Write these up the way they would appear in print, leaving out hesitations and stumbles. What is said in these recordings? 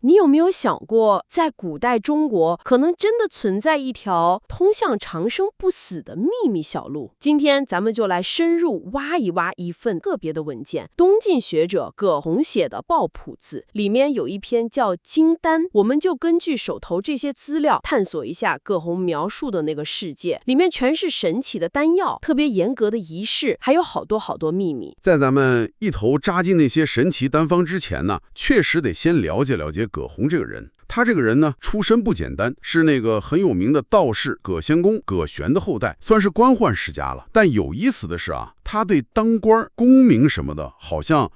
你有没有想过，在古代中国，可能真的存在一条通向长生不死的秘密小路？今天咱们就来深入挖一挖一份个别的文件，东晋学者葛洪写的《抱朴子》，里面有一篇叫《金丹》，我们就根据手头这些资料，探索一下葛洪描述的那个世界，里面全是神奇的丹药，特别严格的仪式，还有好多好多秘密。在咱们一头扎进那些神奇丹方之前呢，确实得先了解了解葛洪这个人。他这个人呢，出身不简单，是那个很有名的道士葛仙公葛玄的后代，算是官宦世家了。但有意思的是啊，他对当官、功名什么的，好像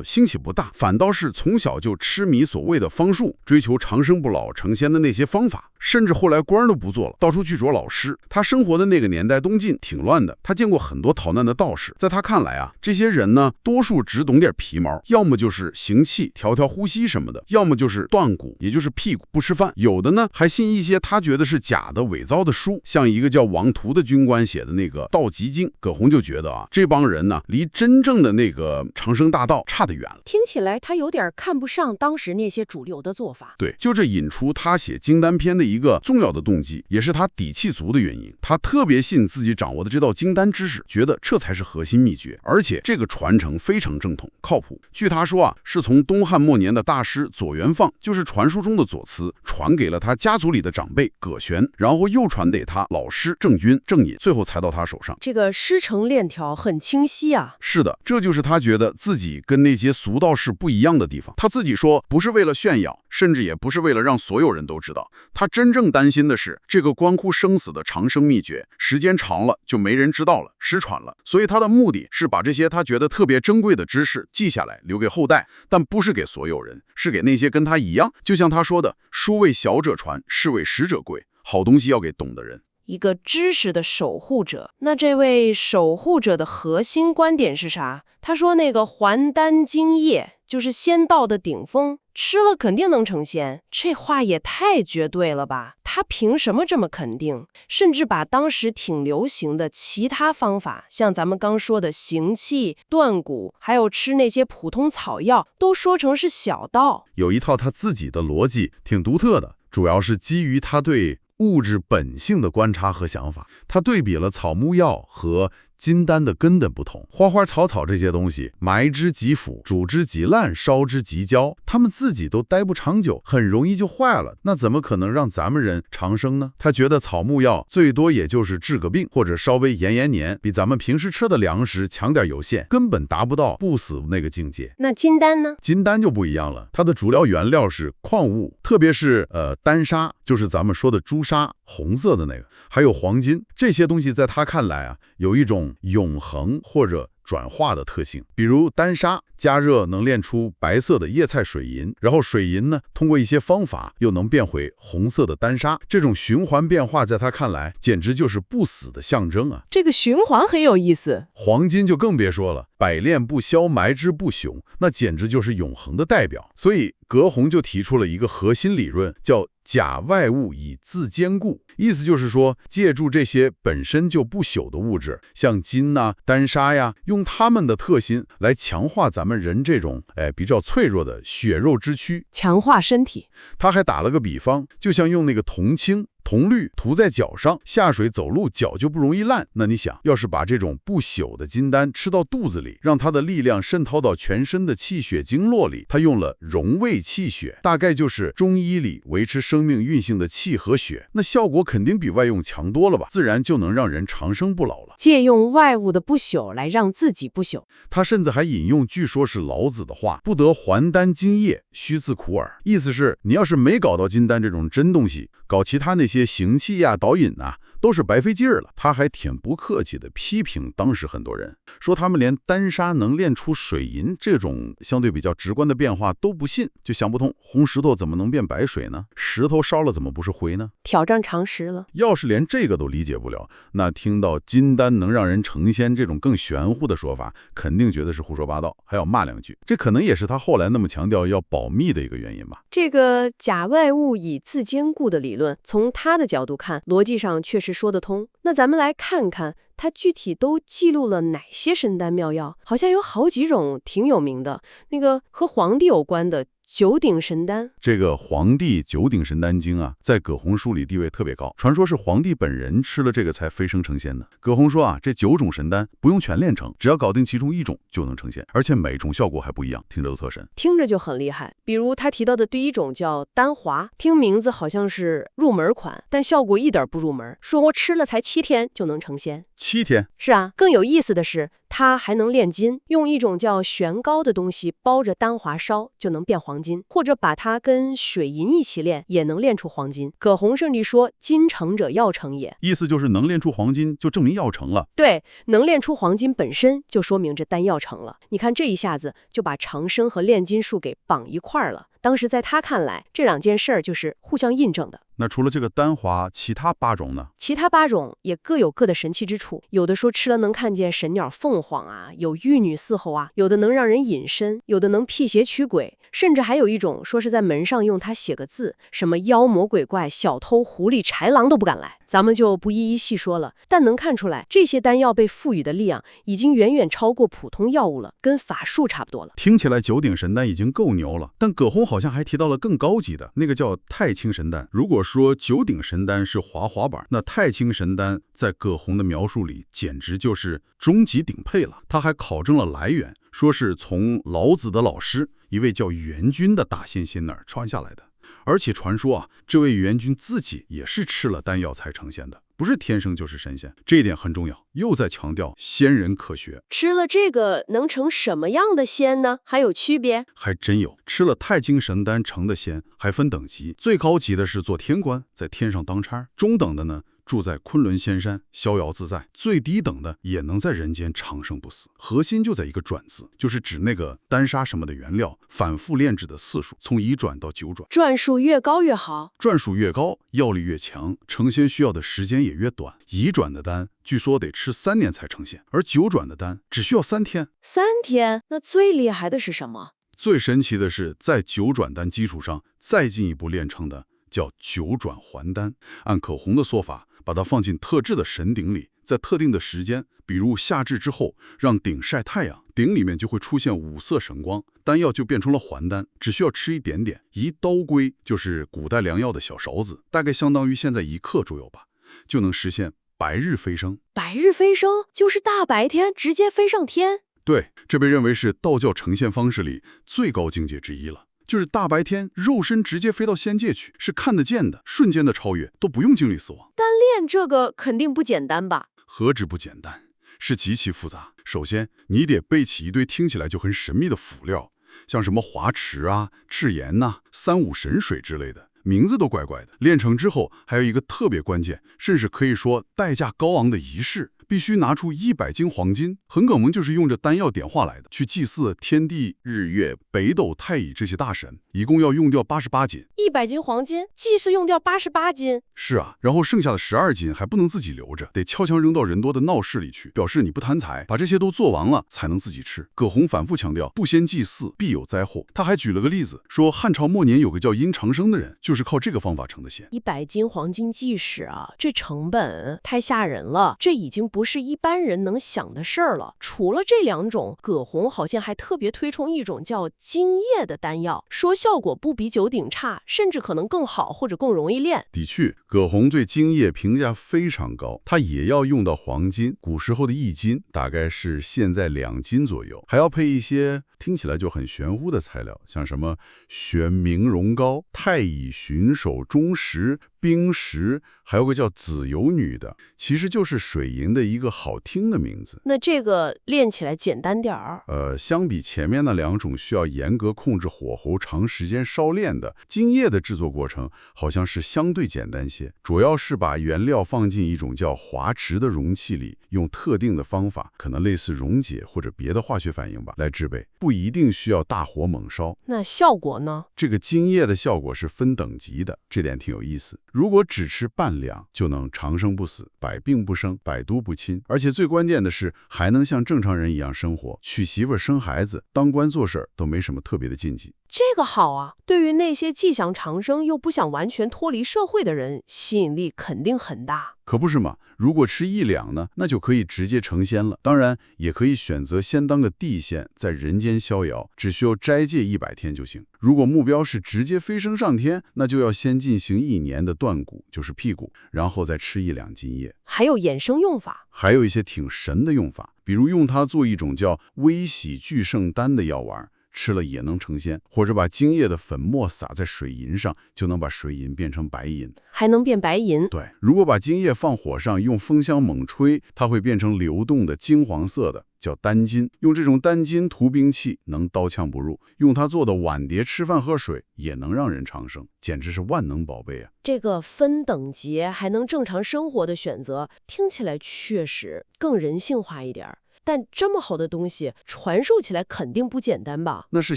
兴趣不大，反倒是从小就痴迷所谓的方术，追求长生不老、成仙的那些方法，甚至后来官都不做了，到处去找老师。他生活的那个年代，东晋挺乱的，他见过很多逃难的道士。在他看来啊，这些人呢，多数只懂点皮毛，要么就是行气、调呼吸什么的，要么就是断骨，也就是屁股不吃饭。有的呢，还信一些他觉得是假的、伪造的书，像一个叫王图的军官写的那个《道集经》。葛洪就觉得啊，这帮人呢，离真正的那个长生大道差得远了。听起来他有点看不上当时那些主流的做法。对，就这引出他写《金丹篇》的一个重要的动机，也是他底气足的原因。他特别信自己掌握的这道金丹知识，觉得这才是核心秘诀，而且这个传承非常正统、靠谱。据他说啊，是从东汉末年的大师左元放，就是传说中的左慈，传给了他家族里的长辈葛玄，然后又传给他老师郑君、郑隐，最后才到他手上。这个师承链条很清晰啊。是的，这就是他觉得自己跟那些俗道士不一样的地方。他自己说，不是为了炫耀，甚至也不是为了让所有人都知道。他真正担心的是，这个关乎生死的长生秘诀，时间长了就没人知道了，失传了。所以他的目的是把这些他觉得特别珍贵的知识记下来，留给后代，但不是给所有人，是给那些跟他一样，就像他说的，书为小者传，事为识者贵，好东西要给懂的人。一个知识的守护者。那这位守护者的核心观点是啥？他说那个还丹精液就是仙道的顶峰，吃了肯定能成仙。这话也太绝对了吧？他凭什么这么肯定？甚至把当时挺流行的其他方法，像咱们刚说的行气、断骨，还有吃那些普通草药，都说成是小道。有一套他自己的逻辑，挺独特的，主要是基于他对物质本性的观察和想法。他对比了草木药和金丹的根本不同，花花草草这些东西，埋之即腐，煮之即烂，烧之即焦，他们自己都待不长久，很容易就坏了，那怎么可能让咱们人长生呢？他觉得草木药最多也就是治个病，或者稍微延年，比咱们平时吃的粮食强点有限，根本达不到不死那个境界。那金丹呢？金丹就不一样了，它的主料原料是矿物，特别是丹砂，就是咱们说的朱砂，红色的那个，还有黄金，这些东西在他看来啊，有一种永恒或者转化的特性。比如丹砂加热能炼出白色的叶菜水银，然后水银呢通过一些方法又能变回红色的丹砂，这种循环变化在他看来简直就是不死的象征啊。这个循环很有意思。黄金就更别说了，百炼不消，埋之不朽，那简直就是永恒的代表。所以葛洪就提出了一个核心理论，叫假外物以自坚固，意思就是说，借助这些本身就不朽的物质，像金啊、丹砂呀，用它们的特性来强化咱们人这种比较脆弱的血肉之躯，强化身体。他还打了个比方，就像用那个铜青、铜绿涂在脚上，下水走路脚就不容易烂。那你想，要是把这种不朽的金丹吃到肚子里，让它的力量渗透到全身的气血经络里，他用了荣卫气血，大概就是中医里维持生命运行的气和血，那效果肯定比外用强多了吧，自然就能让人长生不老了。借用外物的不朽来让自己不朽。他甚至还引用据说是老子的话，不得还丹精液，须自苦耳。意思是你要是没搞到金丹这种真东西，搞其他那些行气呀、导引啊，都是白费劲儿了。他还挺不客气的批评当时很多人，说他们连丹砂能炼出水银这种相对比较直观的变化都不信，就想不通红石头怎么能变白水呢？石头烧了怎么不是灰呢？挑战常识了。要是连这个都理解不了，那听到金丹能让人成仙这种更玄乎的说法，肯定觉得是胡说八道，还要骂两句。这可能也是他后来那么强调要保密的一个原因吧。这个假外物以自坚固的理论，从他的角度看，逻辑上确实说得通。那咱们来看看它具体都记录了哪些神丹妙药，好像有好几种挺有名的。那个和皇帝有关的九鼎神丹。这个黄帝九鼎神丹经啊，在葛洪书里地位特别高，传说是黄帝本人吃了这个才飞升成仙的。葛洪说啊，这9种神丹不用全炼成，只要搞定其中1种就能成仙，而且每种效果还不一样，听着都特神。听着就很厉害。比如他提到的第1种叫丹华，听名字好像是入门款，但效果一点不入门，说吃了才7天就能成仙。7天？是啊，更有意思的是，它还能炼金，用一种叫玄膏的东西包着丹华烧，就能变黄金，或者把它跟水银一起炼，也能炼出黄金。葛洪甚至说，金成者药成也，意思就是能炼出黄金，就证明药成了。对，能炼出黄金本身就说明这丹药成了。你看这一下子就把长生和炼金术给绑一块儿了。当时在他看来，这2件事儿就是互相印证的。那除了这个丹华，其他8种呢？其他8种也各有各的神奇之处，有的说吃了能看见神鸟凤凰啊，有玉女伺候啊，有的能让人隐身，有的能辟邪驱鬼，甚至还有一种说是在门上用它写个字，什么妖魔鬼怪、小偷、狐狸、豺狼都不敢来。咱们就不一一细说了，但能看出来，这些丹药被赋予的力量已经远远超过普通药物了，跟法术差不多了。听起来九鼎神丹已经够牛了，但葛洪好像还提到了更高级的，那个叫太清神丹。如果说九鼎神丹是滑板，那太清神丹在葛洪的描述里简直就是终极顶配了。他还考证了来源，说是从老子的老师一位叫元君的大仙仙那儿传下来的。而且传说啊，这位元君自己也是吃了丹药才成仙的，不是天生就是神仙，这一点很重要，又在强调仙人可学。吃了这个能成什么样的仙呢？还有区别？还真有，吃了太清神丹成的仙还分等级，最高级的是做天官，在天上当差；中等的呢，住在昆仑仙山逍遥自在，最低等的也能在人间长生不死。核心就在一个转字，就是指那个丹砂什么的原料反复炼制的次数，从1转到9转，转数越高越好，转数越高药力越强，成仙需要的时间也越短。1转的丹据说得吃3年才成仙，而9转的丹只需要3天。3天？那最厉害的是什么？最神奇的是，在9转丹基础上再进一步炼成的叫9转还丹。按葛洪的说法，把它放进特制的神鼎里，在特定的时间，比如夏至之后，让鼎晒太阳，鼎里面就会出现5色神光，丹药就变成了还丹，只需要吃一点点。1刀龟就是古代良药的小勺子，大概相当于现在1克左右吧，就能实现白日飞升。白日飞升就是大白天直接飞上天？对，这被认为是道教成仙方式里最高境界之一了。就是大白天肉身直接飞到仙界去，是看得见的，瞬间的超越，都不用经历死亡。但练这个肯定不简单吧？何止不简单，是极其复杂。首先，你得备起一堆听起来就很神秘的辅料，像什么华池啊、赤盐呐、三五神水之类的，名字都怪怪的。炼成之后，还有一个特别关键，甚至可以说代价高昂的仪式。必须拿出100斤黄金，很可能就是用这丹药点化来的，去祭祀天地、日月、北斗、太乙这些大神，一共要用掉88斤。100斤黄金，祭祀用掉88斤。是啊，然后剩下的12斤还不能自己留着，得悄悄扔到人多的闹市里去，表示你不贪财，把这些都做完了才能自己吃。葛洪反复强调，不先祭祀必有灾祸。他还举了个例子，说汉朝末年有个叫殷长生的人，就是靠这个方法成的仙。100斤黄金祭祀啊，这成本太吓人了，这已经不是一般人能想的事儿了。除了这2种，葛洪好像还特别推崇一种叫精液的丹药，说效果不比九鼎差，甚至可能更好或者更容易炼。的确，葛洪对精液评价非常高，他也要用到黄金，古时候的1斤大概是现在2斤左右，还要配一些听起来就很玄乎的材料，像什么玄明溶膏、太乙寻手中石、冰石，还有个叫紫油女的，其实就是水银的一个好听的名字。那这个炼起来简单点儿？相比前面那2种需要严格控制火候、长时间烧炼的，精液的制作过程好像是相对简单些，主要是把原料放进一种叫华池的容器里，用特定的方法，可能类似溶解或者别的化学反应吧，来制备，不一定需要大火猛烧。那效果呢？这个精液的效果是分等级的，这点挺有意思。如果只吃半两，就能长生不死、百病不生、百毒不侵，而且最关键的是，还能像正常人一样生活，娶媳妇、生孩子、当官做事都没什么特别的禁忌。这个好啊，对于那些既想长生又不想完全脱离社会的人，吸引力肯定很大。可不是嘛？如果吃1两呢，那就可以直接成仙了。当然，也可以选择先当个地仙，在人间逍遥，只需要斋戒100天就行。如果目标是直接飞升上天，那就要先进行1年的断骨，就是辟谷，然后再吃1两金叶。还有衍生用法，还有一些挺神的用法，比如用它做一种叫微洗聚圣丹的药丸，吃了也能成仙，或者把精液的粉末撒在水银上，就能把水银变成白银。还能变白银。对，如果把精液放火上，用风箱猛吹，它会变成流动的金黄色的，叫丹金。用这种丹金涂兵器，能刀枪不入。用它做的碗碟吃饭喝水，也能让人长生，简直是万能宝贝啊！这个分等级还能正常生活的选择，听起来确实更人性化一点儿。但这么好的东西，传授起来肯定不简单吧？那是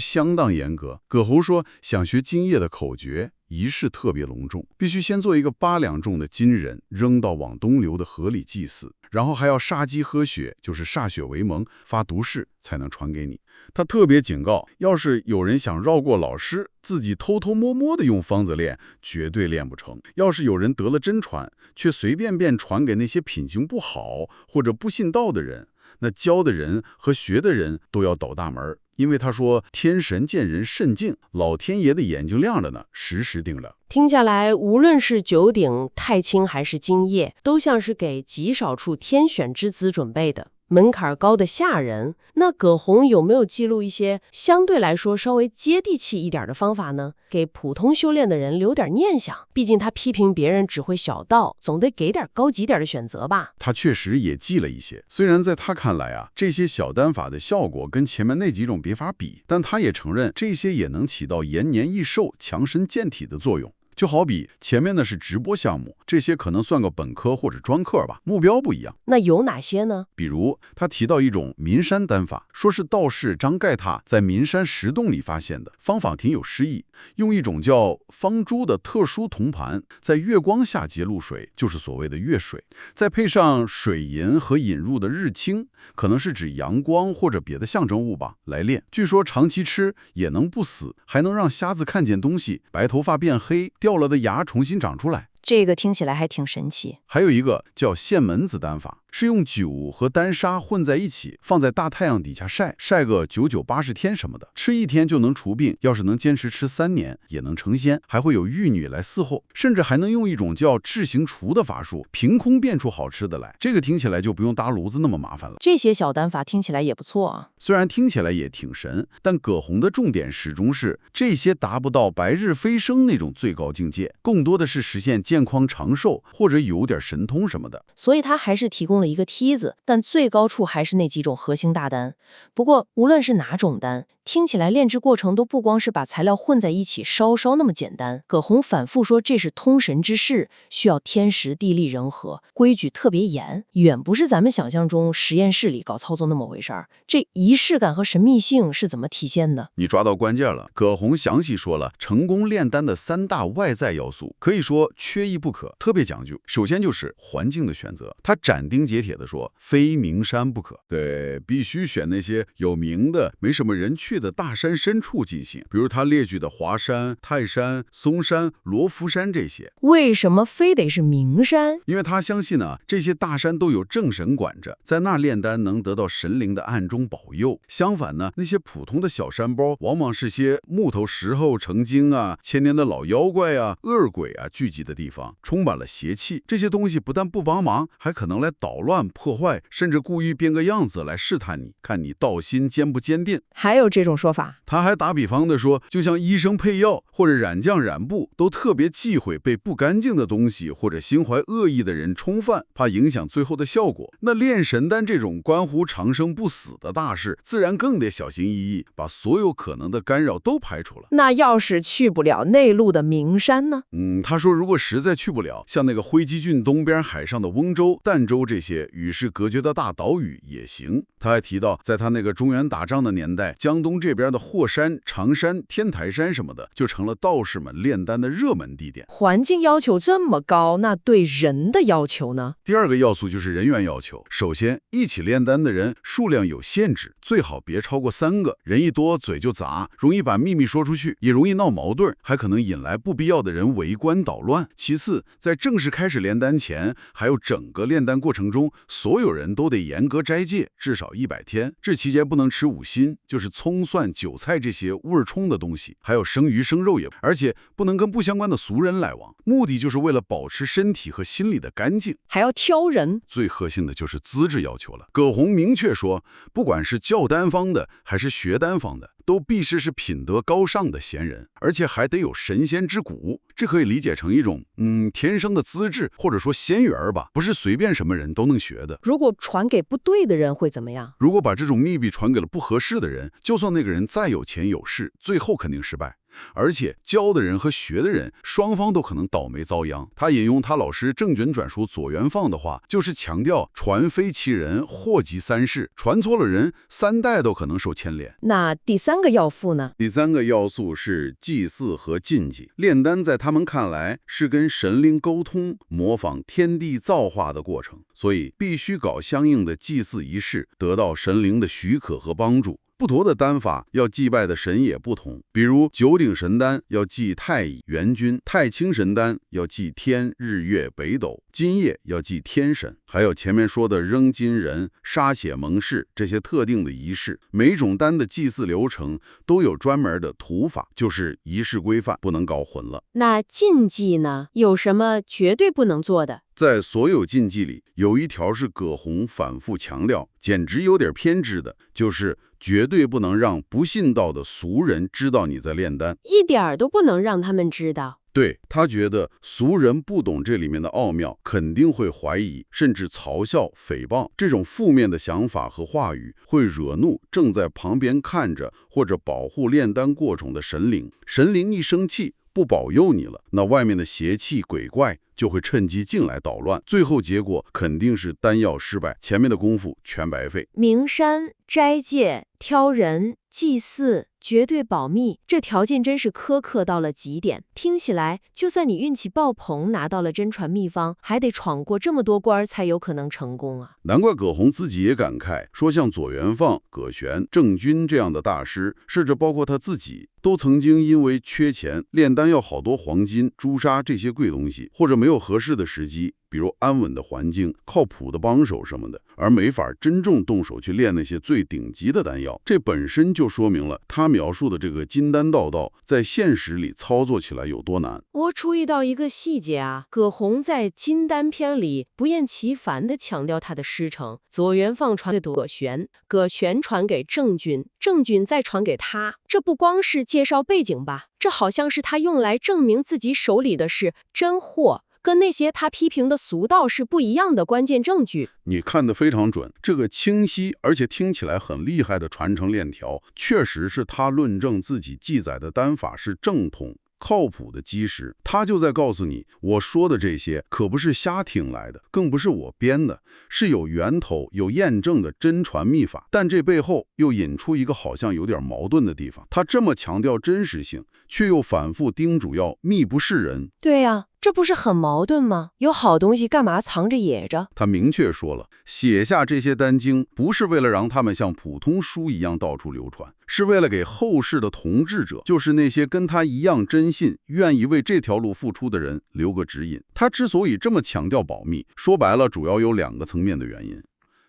相当严格。葛侯说，想学精液的口诀，仪式特别隆重，必须先做一个8两重的金人，扔到往东流的河里祭祀，然后还要杀鸡喝血，就是歃血为盟，发毒誓才能传给你。他特别警告，要是有人想绕过老师，自己偷偷摸摸的用方子练，绝对练不成。要是有人得了真传，却随便便传给那些品行不好或者不信道的人，那教的人和学的人都要倒大门，因为他说天神见人甚敬，老天爷的眼睛亮着呢，时时盯着。听下来，无论是九鼎、太清还是金叶，都像是给极少数天选之子准备的，门槛高的吓人。那葛洪有没有记录一些相对来说稍微接地气一点的方法呢？给普通修炼的人留点念想，毕竟他批评别人只会小道，总得给点高级点的选择吧。他确实也记了一些，虽然在他看来啊，这些小丹法的效果跟前面那几种别法比，但他也承认这些也能起到延年益寿、强身健体的作用。就好比前面的是直播项目，这些可能算个本科或者专科吧，目标不一样。那有哪些呢？比如他提到一种岷山丹法，说是道士张盖他在岷山石洞里发现的，方法挺有诗意，用一种叫方珠的特殊铜盘，在月光下结露水，就是所谓的月水，再配上水银和引入的日清，可能是指阳光或者别的象征物吧，来炼。据说长期吃也能不死，还能让瞎子看见东西，白头发变黑，掉了的牙重新长出来。这个听起来还挺神奇。还有一个叫线门子丹法，是用酒和丹砂混在一起，放在大太阳底下晒个99、80天什么的，吃1天就能除病。要是能坚持吃3年，也能成仙，还会有玉女来伺候，甚至还能用一种叫制行厨的法术，凭空变出好吃的来。这个听起来就不用搭炉子那么麻烦了。这些小丹法听起来也不错啊。虽然听起来也挺神，但葛洪的重点始终是这些达不到白日飞升那种最高境界，更多的是实现健康长寿或者有点神通什么的。所以他还是提供了一个梯子，但最高处还是那几种核心大丹。不过无论是哪种丹，听起来炼制过程都不光是把材料混在一起烧那么简单。葛洪反复说这是通神之事，需要天时地利人和，规矩特别严，远不是咱们想象中实验室里搞操作那么回事儿。这仪式感和神秘性是怎么体现的？你抓到关键了。葛洪详细说了成功炼丹的3大外在要素，可以说缺一不可，特别讲究。首先就是环境的选择，他斩钉截铁地说，非名山不可。对，必须选那些有名的、没什么人去的大山深处进行，比如他列举的华山、泰山、嵩山、罗浮山这些。为什么非得是名山？因为他相信呢，这些大山都有正神管着，在那炼丹能得到神灵的暗中保佑。相反呢，那些普通的小山包，往往是些木头石头成精啊、千年的老妖怪啊、恶鬼啊聚集的地方，充满了邪气。这些东西不但不帮忙，还可能来捣乱破坏，甚至故意变个样子来试探你，看你道心坚不坚定。还有这种说法？他还打比方的说，就像医生配药或者染匠染布，都特别忌讳被不干净的东西或者心怀恶意的人冲犯，怕影响最后的效果。那炼神丹这种关乎长生不死的大事，自然更得小心翼翼，把所有可能的干扰都排除了。那要是去不了内陆的名山呢？他说如果实在去不了，像那个灰鸡郡东边海上的翁州、儋州这些与世隔绝的大岛屿也行。他还提到，在他那个中原打仗的年代，江东东这边的霍山、常山、天台山什么的，就成了道士们炼丹的热门地点。环境要求这么高，那对人的要求呢？第二个要素就是人员要求。首先，一起炼丹的人数量有限制，最好别超过3个。人一多，嘴就杂，容易把秘密说出去，也容易闹矛盾，还可能引来不必要的人围观捣乱。其次，在正式开始炼丹前，还有整个炼丹过程中，所有人都得严格斋戒，至少100天。这期间不能吃五辛，就是葱蒜韭菜这些味儿冲的东西，还有生鱼生肉也，而且不能跟不相关的俗人来往。目的就是为了保持身体和心理的干净。还要挑人，最核心的就是资质要求了。葛洪明确说，不管是教丹方的还是学丹方的，都必须是品德高尚的贤人，而且还得有神仙之骨。这可以理解成一种天生的资质，或者说仙缘吧，不是随便什么人都能学的。如果传给不对的人会怎么样？如果把这种秘密传给了不合适的人，就算那个人再有钱有势，最后肯定失败。而且教的人和学的人双方都可能倒霉遭殃。他引用他老师郑卷转述左元放的话，就是强调传非其人，祸及3世，传错了人，3代都可能受牵连。那第3个要素呢？第3个要素是祭祀和禁忌。炼丹在他们看来是跟神灵沟通，模仿天地造化的过程，所以必须搞相应的祭祀仪式，得到神灵的许可和帮助。不同的丹法要祭拜的神也不同，比如九鼎神丹要祭太乙、元君，太清神丹要祭天、日月、北斗，金叶要祭天神，还有前面说的扔金人、杀血盟誓这些特定的仪式。每种丹的祭祀流程都有专门的土法，就是仪式规范，不能搞混了。那禁忌呢？有什么绝对不能做的？在所有禁忌里，有一条是葛洪反复强调，简直有点偏执的，就是绝对不能让不信道的俗人知道你在炼丹，一点儿都不能让他们知道。对，他觉得俗人不懂这里面的奥妙，肯定会怀疑，甚至嘲笑、诽谤。这种负面的想法和话语会惹怒正在旁边看着或者保护炼丹过程的神灵。神灵一生气，不保佑你了，那外面的邪气鬼怪就会趁机进来捣乱，最后结果肯定是丹药失败，前面的功夫全白费。名山、斋戒、挑人、祭祀、绝对保密，这条件真是苛刻到了极点。听起来，就算你运气爆棚拿到了真传秘方，还得闯过这么多关才有可能成功啊！难怪葛洪自己也感慨，说像左元放、葛玄、郑钧这样的大师，甚至包括他自己，都曾经因为缺钱，炼丹要好多黄金、朱砂这些贵东西，或者没有合适的时机，比如安稳的环境、靠谱的帮手什么的，而没法真正动手去炼那些最顶级的丹药。这本身就说明了他描述的这个金丹道道在现实里操作起来有多难。我注意到一个细节啊，葛洪在金丹篇里不厌其烦地强调他的师承，左元放传给葛玄，葛玄传给郑钧，郑钧再传给他。这不光是介绍背景吧，这好像是他用来证明自己手里的是真货，跟那些他批评的俗道是不一样的关键证据。你看得非常准，这个清晰而且听起来很厉害的传承链条，确实是他论证自己记载的丹法是正统靠谱的基石。他就在告诉你，我说的这些可不是瞎听来的，更不是我编的，是有源头、有验证的真传秘法。但这背后又引出一个好像有点矛盾的地方，他这么强调真实性，却又反复叮嘱要秘不示人。对呀，这不是很矛盾吗？有好东西干嘛藏着掖着？他明确说了，写下这些丹经不是为了让他们像普通书一样到处流传，是为了给后世的统治者，就是那些跟他一样真信、愿意为这条路付出的人留个指引。他之所以这么强调保密，说白了主要有2个层面的原因。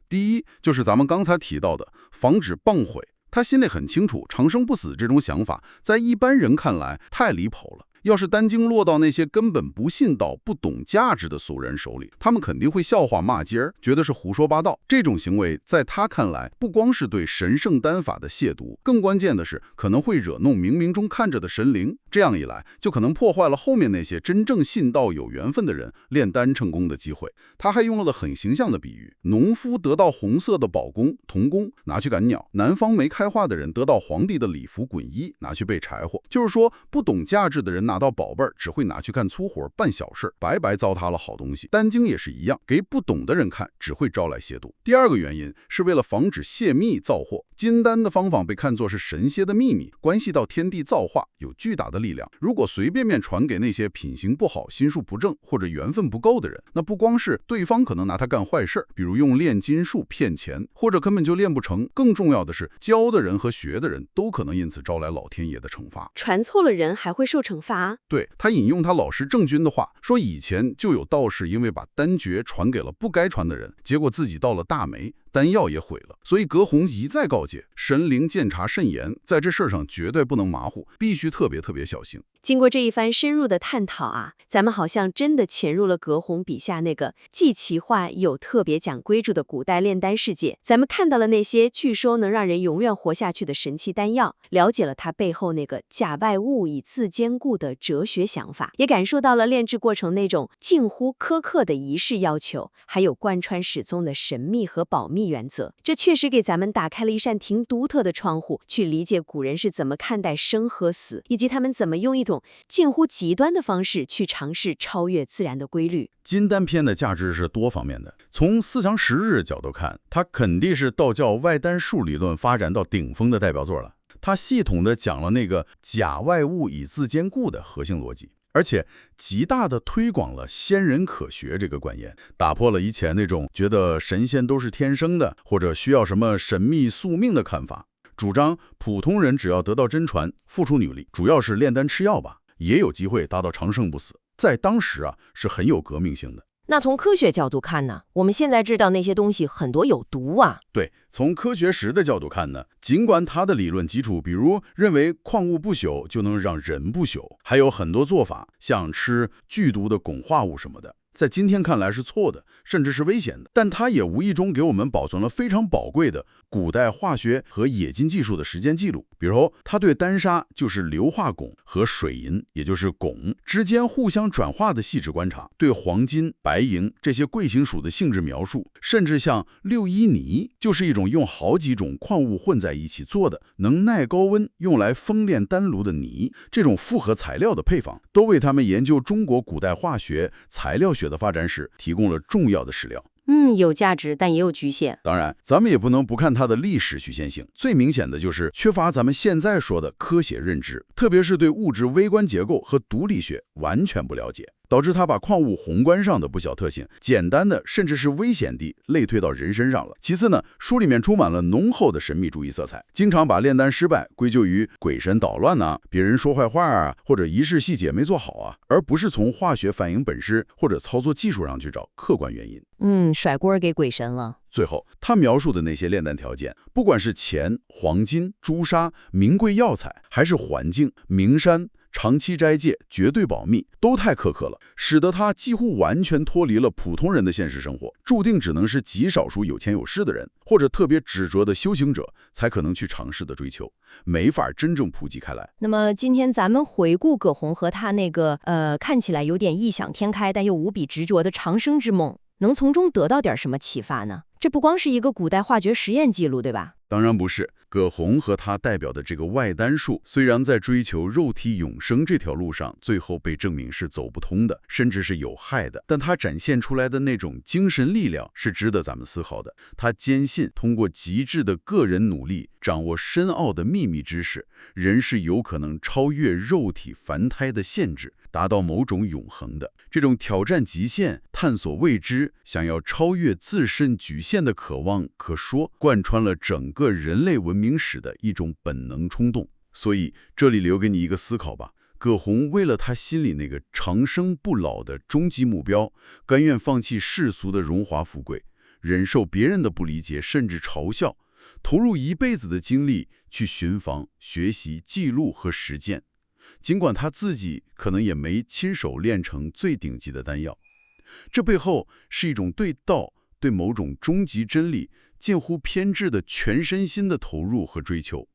第一，就是咱们刚才提到的防止谤毁。他心里很清楚，长生不死这种想法在一般人看来太离谱了。要是丹经落到那些根本不信道、不懂价值的俗人手里，他们肯定会笑话骂街儿，觉得是胡说八道。这种行为在他看来，不光是对神圣丹法的亵渎，更关键的是可能会惹怒冥冥中看着的神灵。这样一来，就可能破坏了后面那些真正信道有缘分的人炼丹成功的机会。他还用了很形象的比喻，农夫得到红色的宝弓、铜弓，拿去赶鸟；南方没开化的人得到皇帝的礼服、滚衣，拿去备柴火。就是说，不懂价值的人拿拿到宝贝儿，只会拿去干粗活、办小事，白白糟蹋了好东西。丹经也是一样，给不懂的人看，只会招来亵渎。第二个原因是为了防止泄密造祸，金丹的方法被看作是神仙的秘密，关系到天地造化，有巨大的力量。如果随便传给那些品行不好、心术不正或者缘分不够的人，那不光是对方可能拿它干坏事，比如用炼金术骗钱，或者根本就炼不成。更重要的是，教的人和学的人都可能因此招来老天爷的惩罚。传错了人还会受惩罚？对，他引用他老师郑钧的话说，以前就有道士因为把丹诀传给了不该传的人，结果自己到了大霉，丹药也毁了。所以葛洪一再告诫神灵鉴察甚严，在这事儿上绝对不能马虎，必须特别小心。经过这一番深入的探讨啊，咱们好像真的潜入了葛洪笔下那个既奇幻又特别讲规矩的古代炼丹世界。咱们看到了那些据说能让人永远活下去的神奇丹药，了解了它背后那个假外物以自坚固的哲学想法，也感受到了炼制过程那种近乎苛刻的仪式要求，还有贯穿始终的神秘和保密原则。这确实给咱们打开了一扇挺独特的窗户，去理解古人是怎么看待生和死，以及他们怎么用一种近乎极端的方式去尝试超越自然的规律。金丹篇的价值是多方面的，从思想史日角度看，它肯定是道教外丹术理论发展到顶峰的代表作了。它系统的讲了那个假外物以自坚固的核心逻辑，而且极大的推广了仙人可学这个观念，打破了以前那种觉得神仙都是天生的，或者需要什么神秘宿命的看法，主张普通人只要得到真传，付出努力，主要是炼丹吃药吧，也有机会达到长生不死。在当时啊，是很有革命性的。那从科学角度看呢？我们现在知道那些东西很多有毒啊。对，从科学史的角度看呢，尽管他的理论基础，比如认为矿物不朽就能让人不朽，还有很多做法，像吃剧毒的汞化物什么的，在今天看来是错的，甚至是危险的，但它也无意中给我们保存了非常宝贵的古代化学和冶金技术的实践记录。比如他对丹砂，就是硫化汞和水银，也就是汞之间互相转化的细致观察，对黄金、白银这些贵金属的性质描述，甚至像六一泥，就是一种用好几种矿物混在一起做的，能耐高温，用来封炼丹炉的泥，这种复合材料的配方，都为他们研究中国古代化学、材料学的发展史提供了重要的史料。有价值，但也有局限。当然，咱们也不能不看它的历史局限性。最明显的就是缺乏咱们现在说的科学认知，特别是对物质微观结构和独立学完全不了解，导致它把矿物宏观上的不小特性，简单的甚至是危险地类推到人身上了。其次呢，书里面充满了浓厚的神秘主义色彩，经常把炼丹失败归咎于鬼神捣乱啊，别人说坏话啊，或者仪式细节没做好啊，而不是从化学反应本身或者操作技术上去找客观原因。甩锅给鬼神了。最后，他描述的那些炼丹条件，不管是钱、黄金、朱砂、名贵药材，还是环境、名山、长期斋戒、绝对保密，都太苛刻了，使得他几乎完全脱离了普通人的现实生活，注定只能是极少数有钱有势的人，或者特别执着的修行者才可能去尝试的追求，没法真正普及开来。那么今天咱们回顾葛洪和他那个看起来有点异想天开，但又无比执着的长生之梦，能从中得到点什么启发呢？这不光是一个古代化学实验记录，对吧？当然不是。葛洪和他代表的这个外丹术，虽然在追求肉体永生这条路上，最后被证明是走不通的，甚至是有害的，但他展现出来的那种精神力量是值得咱们思考的。他坚信，通过极致的个人努力，掌握深奥的秘密知识，人是有可能超越肉体凡胎的限制，达到某种永恒的。这种挑战极限、探索未知、想要超越自身局限的渴望，可说贯穿了整个人类文明史的一种本能冲动。所以这里留给你一个思考吧，葛洪为了他心里那个长生不老的终极目标，甘愿放弃世俗的荣华富贵，忍受别人的不理解甚至嘲笑，投入一辈子的精力去寻访、学习、记录和实践。尽管他自己可能也没亲手炼成最顶级的丹药，这背后是一种对道、对某种终极真理近乎偏执的全身心的投入和追求。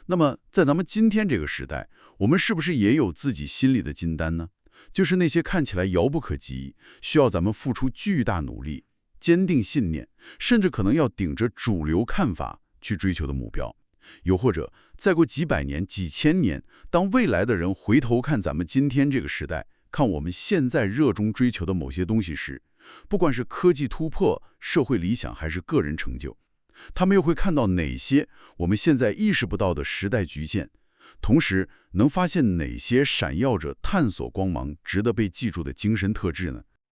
那么在咱们今天这个时代，我们是不是也有自己心里的金丹呢？就是那些看起来遥不可及，需要咱们付出巨大努力、坚定信念，甚至可能要顶着主流看法去追求的目标。又或者，再过几百年、几千年，当未来的人回头看咱们今天这个时代，看我们现在热衷追求的某些东西时，不管是科技突破、社会理想还是个人成就，他们又会看到哪些我们现在意识不到的时代局限，同时能发现哪些闪耀着探索光芒、值得被记住的精神特质呢？